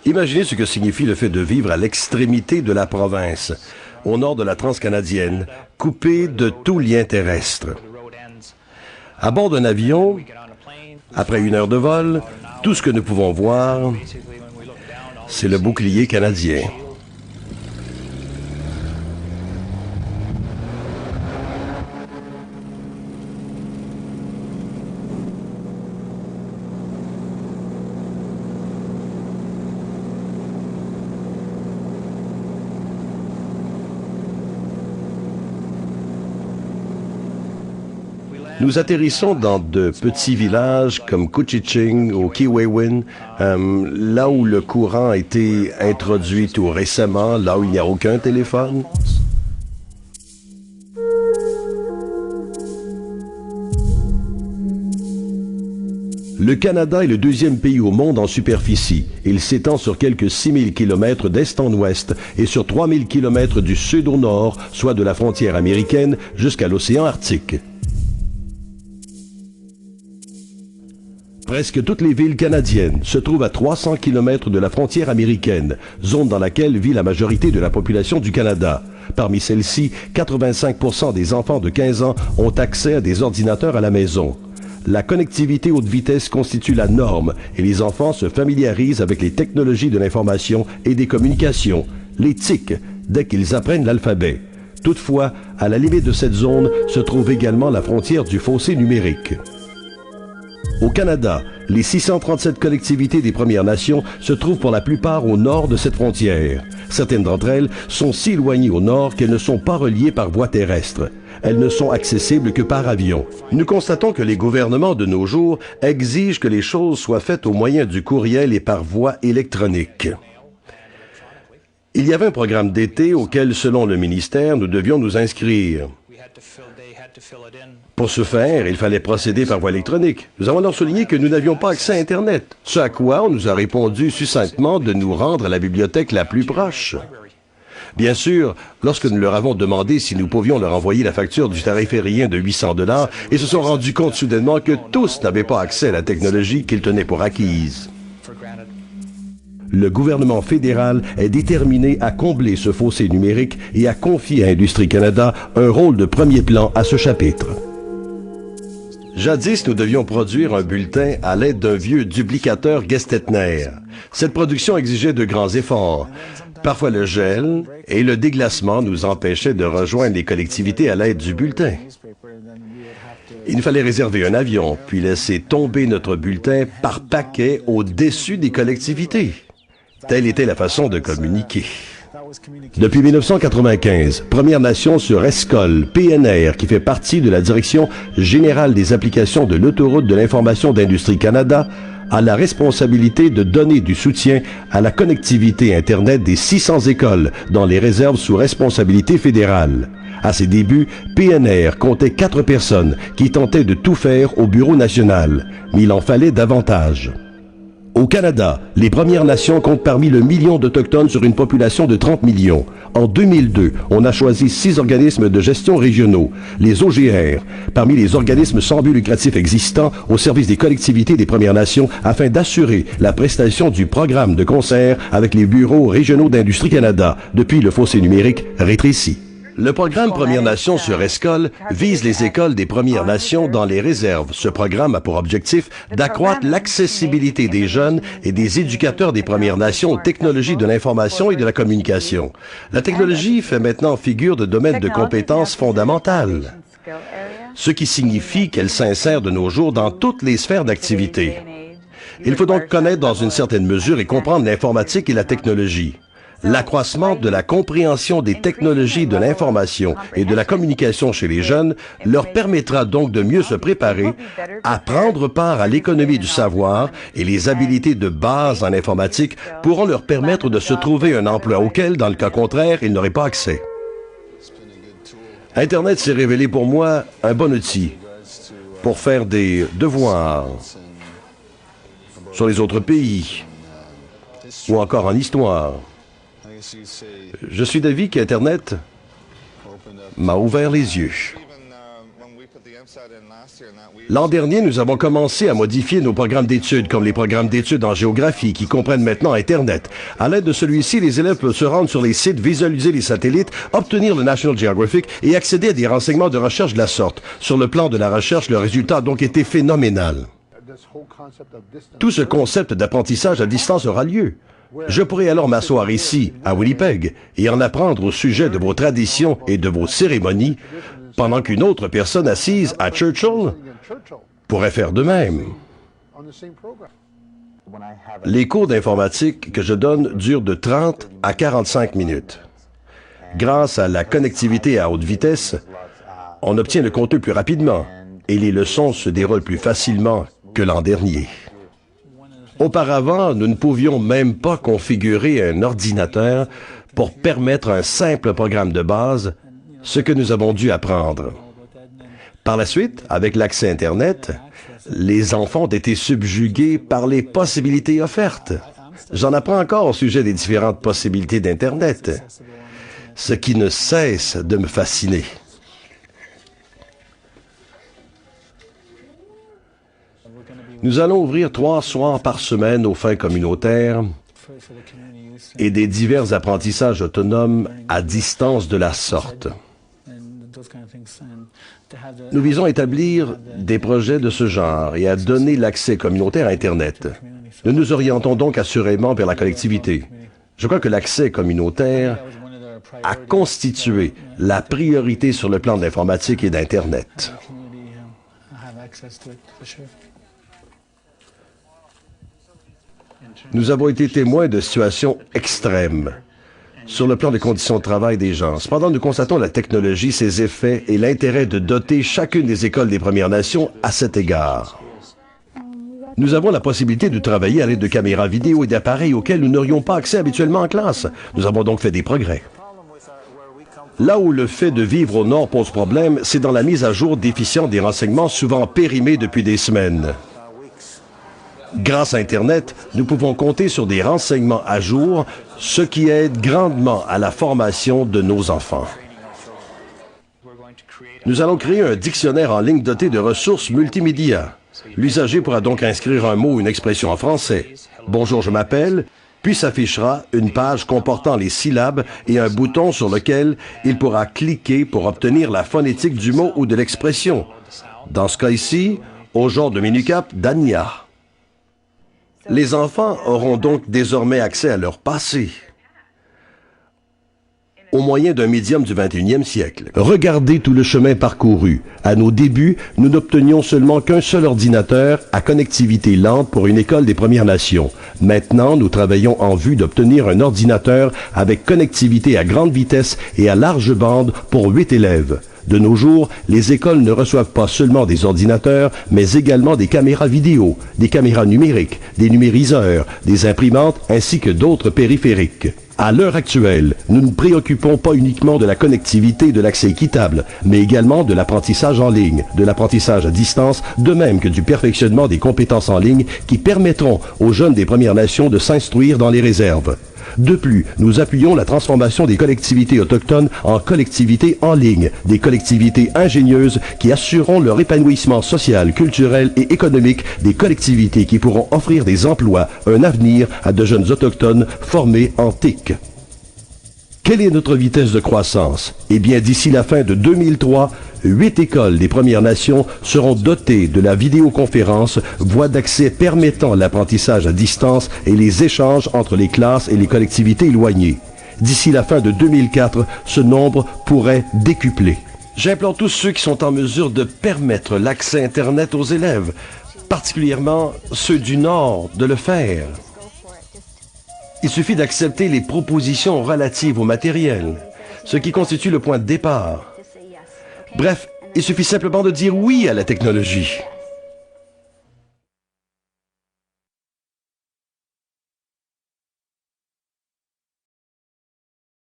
Imaginez ce que signifie le fait de vivre à l'extrémité de la province, au nord de la Transcanadienne, coupé de tout lien terrestre. À bord d'un avion, après 1 heure de vol, tout ce que nous pouvons voir, c'est le bouclier canadien. Nous atterrissons dans de petits villages comme Couchiching ou Keewaydin, là où le courant a été introduit tout récemment, là où il n'y a aucun téléphone. Le Canada est le 2e pays au monde en superficie. Il s'étend sur quelques 6000 km d'est en ouest et sur 3000 km du sud au nord, soit de la frontière américaine jusqu'à l'océan Arctique. Presque toutes les villes canadiennes se trouvent à 300 km de la frontière américaine, zone dans laquelle vit la majorité de la population du Canada. Parmi celles-ci, 85% des enfants de 15 ans ont accès à des ordinateurs à la maison. La connectivité haute vitesse constitue la norme et les enfants se familiarisent avec les technologies de l'information et des communications, les TIC, dès qu'ils apprennent l'alphabet. Toutefois, à la limite de cette zone se trouve également la frontière du fossé numérique. Au Canada, les 637 collectivités des Premières Nations se trouvent pour la plupart au nord de cette frontière. Certaines d'entre elles sont si éloignées au nord qu'elles ne sont pas reliées par voie terrestre. Elles ne sont accessibles que par avion. Nous constatons que les gouvernements de nos jours exigent que les choses soient faites au moyen du courriel et par voie électronique. Il y avait un programme d'été auquel, selon le ministère, nous devions nous inscrire. Pour ce faire, il fallait procéder par voie électronique. Nous avons alors souligné que nous n'avions pas accès à Internet, ce à quoi on nous a répondu succinctement de nous rendre à la bibliothèque la plus proche. Bien sûr, lorsque nous leur avons demandé si nous pouvions leur envoyer la facture du tarif aérien de 800 $, ils se sont rendus compte soudainement que tous n'avaient pas accès à la technologie qu'ils tenaient pour acquise. Le gouvernement fédéral est déterminé à combler ce fossé numérique et à confier à Industrie Canada un rôle de premier plan à ce chapitre. Jadis, nous devions produire un bulletin à l'aide d'un vieux duplicateur Gestetner. Cette production exigeait de grands efforts. Parfois le gel et le déglacement nous empêchaient de rejoindre les collectivités à l'aide du bulletin. Il nous fallait réserver un avion, puis laisser tomber notre bulletin par paquet au-dessus des collectivités. Telle était la façon de communiquer. Depuis 1995, Première Nation sur ESCOL, PNR, qui fait partie de la Direction générale des applications de l'autoroute de l'information d'Industrie Canada, a la responsabilité de donner du soutien à la connectivité Internet des 600 écoles dans les réserves sous responsabilité fédérale. À ses débuts, PNR comptait 4 personnes qui tentaient de tout faire au bureau national, mais il en fallait davantage. Au Canada, les Premières Nations comptent parmi le million d'Autochtones sur une population de 30 millions. En 2002, on a choisi 6 organismes de gestion régionaux, les OGR, parmi les organismes sans but lucratif existants au service des collectivités des Premières Nations afin d'assurer la prestation du programme de concert avec les bureaux régionaux d'Industrie Canada depuis le fossé numérique rétréci. Le programme Premières Nations sur ESCOL vise les écoles des Premières Nations dans les réserves. Ce programme a pour objectif d'accroître l'accessibilité des jeunes et des éducateurs des Premières Nations aux technologies de l'information et de la communication. La technologie fait maintenant figure de domaine de compétences fondamentales, ce qui signifie qu'elle s'insère de nos jours dans toutes les sphères d'activité. Il faut donc connaître dans une certaine mesure et comprendre l'informatique et la technologie. L'accroissement de la compréhension des technologies de l'information et de la communication chez les jeunes leur permettra donc de mieux se préparer à prendre part à l'économie du savoir et les habiletés de base en informatique pourront leur permettre de se trouver un emploi auquel, dans le cas contraire, ils n'auraient pas accès. Internet s'est révélé pour moi un bon outil pour faire des devoirs sur les autres pays ou encore en histoire. Je suis d'avis qu'Internet m'a ouvert les yeux. L'an dernier, nous avons commencé à modifier nos programmes d'études, comme les programmes d'études en géographie, qui comprennent maintenant Internet. À l'aide de celui-ci, les élèves peuvent se rendre sur les sites, visualiser les satellites, obtenir le National Geographic et accéder à des renseignements de recherche de la sorte. Sur le plan de la recherche, le résultat a donc été phénoménal. Tout ce concept d'apprentissage à distance aura lieu. Je pourrai alors m'asseoir ici, à Winnipeg, et en apprendre au sujet de vos traditions et de vos cérémonies, pendant qu'une autre personne assise à Churchill pourrait faire de même. Les cours d'informatique que je donne durent de 30 à 45 minutes. Grâce à la connectivité à haute vitesse, on obtient le contenu plus rapidement et les leçons se déroulent plus facilement que l'an dernier. Auparavant, nous ne pouvions même pas configurer un ordinateur pour permettre un simple programme de base, ce que nous avons dû apprendre. Par la suite, avec l'accès Internet, les enfants ont été subjugués par les possibilités offertes. J'en apprends encore au sujet des différentes possibilités d'Internet, ce qui ne cesse de me fasciner. Nous allons ouvrir 3 soirs par semaine aux fins communautaires et des divers apprentissages autonomes à distance de la sorte. Nous visons à établir des projets de ce genre et à donner l'accès communautaire à Internet. Nous nous orientons donc assurément vers la collectivité. Je crois que l'accès communautaire a constitué la priorité sur le plan de l'informatique et d'Internet. Nous avons été témoins de situations extrêmes sur le plan des conditions de travail des gens. Cependant, nous constatons la technologie, ses effets et l'intérêt de doter chacune des écoles des Premières Nations à cet égard. Nous avons la possibilité de travailler à l'aide de caméras vidéo et d'appareils auxquels nous n'aurions pas accès habituellement en classe. Nous avons donc fait des progrès. Là où le fait de vivre au Nord pose problème, c'est dans la mise à jour déficiente des renseignements souvent périmés depuis des semaines. Grâce à Internet, nous pouvons compter sur des renseignements à jour, ce qui aide grandement à la formation de nos enfants. Nous allons créer un dictionnaire en ligne doté de ressources multimédia. L'usager pourra donc inscrire un mot ou une expression en français. « Bonjour, je m'appelle », puis s'affichera une page comportant les syllabes et un bouton sur lequel il pourra cliquer pour obtenir la phonétique du mot ou de l'expression. Dans ce cas ici, au genre de mini-cap d'Anya. Les enfants auront donc désormais accès à leur passé, au moyen d'un médium du 21e siècle. Regardez tout le chemin parcouru. À nos débuts, nous n'obtenions seulement qu'un seul ordinateur à connectivité lente pour une école des Premières Nations. Maintenant, nous travaillons en vue d'obtenir un ordinateur avec connectivité à grande vitesse et à large bande pour 8 élèves. De nos jours, les écoles ne reçoivent pas seulement des ordinateurs, mais également des caméras vidéo, des caméras numériques, des numériseurs, des imprimantes ainsi que d'autres périphériques. À l'heure actuelle, nous ne nous préoccupons pas uniquement de la connectivité et de l'accès équitable, mais également de l'apprentissage en ligne, de l'apprentissage à distance, de même que du perfectionnement des compétences en ligne qui permettront aux jeunes des Premières Nations de s'instruire dans les réserves. De plus, nous appuyons la transformation des collectivités autochtones en collectivités en ligne, des collectivités ingénieuses qui assureront leur épanouissement social, culturel et économique, des collectivités qui pourront offrir des emplois, un avenir à de jeunes autochtones formés en TIC. Quelle est notre vitesse de croissance? Eh bien, d'ici la fin de 2003, 8 écoles des Premières Nations seront dotées de la vidéoconférence, voie d'accès permettant l'apprentissage à distance et les échanges entre les classes et les collectivités éloignées. D'ici la fin de 2004, ce nombre pourrait décupler. J'implore tous ceux qui sont en mesure de permettre l'accès Internet aux élèves, particulièrement ceux du Nord, de le faire. Il suffit d'accepter les propositions relatives au matériel, ce qui constitue le point de départ. Bref, il suffit simplement de dire oui à la technologie.